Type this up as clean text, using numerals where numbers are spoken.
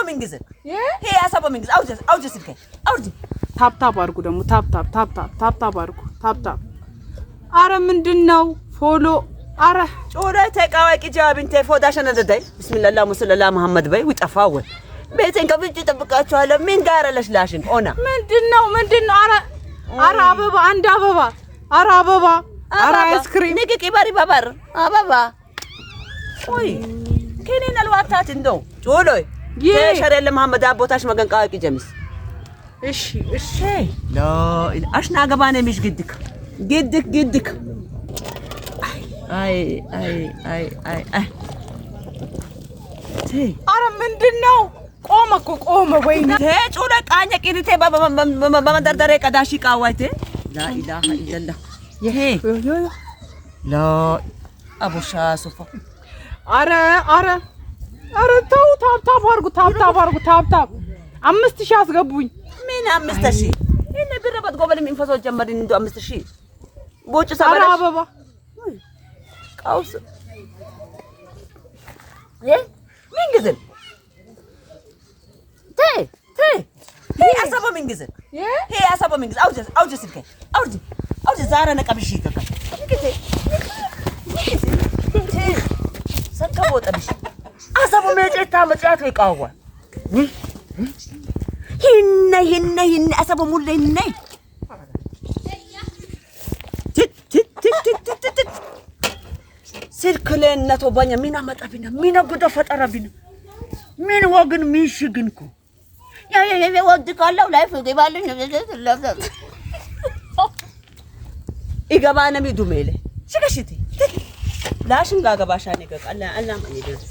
منجزك هي أسباب منجز أوجس سلكي أوجي ታፕ አድርጉ ደግሞ ታፕ አድርጉ ታፕ አረ ምንድነው ፎሎ አረ ጮራ ተቃዋቂ ጃብ እንተ ፎዳሽን እንደዳይ ቢስሚላህ አላሁ ሰለላ መሐመድ በይ ወጣፋው ቤቴን ከብጭ ተጠብቃችኋለሁ ምን ጋር ለሽላሽን ኦና ምንድነው አረ አበባ አንድ አበባ አረ አይስክሪም ንቅቂ ባሪ ባባር አበባ ወይ ከኔን አልዋታት እንደው ጮሎይ የሸረለ መሐመድ አቦታሽ መገንቃቂ ጀምስ እሺ ላ አሽና ገባኔ ምሽ ግድክ አይ አረ ምንድነው ቆመ ወይኔ ጮለ ቃኘ ቅሪቴ በመንደርደሬ ቀዳሽ ቃዋይቴ ላ ኢላሃ ኢላላህ ይሄ ላ አቡሻ ሱፋ አረ ተው ታፕ አድርጉ 5000 አስገቡኝ ምን 5000 እኔ ብረበት ጎበል መንፈሶ ጀመርን እንዶ 5000 ቦጭ ሰበረ አበባ ቃውስ ምን ግዝል هي أسباب من جزء هي أسباب من جزء أوجس سلكي أوجس زارة نكابشي كذا سكبوت أبشي أسباب من جزء تام جات ويقاوة هن أسباب مولى هن تت سيركلين نتوبانيا مينا متأبينا مينا قد فترابينا مين واقن ميشيقنكو يا ودك الله لا يفوق يبالي إيجابانا ميدوميله شكشتي لا شنقا قباشاني قال الله ما يدرس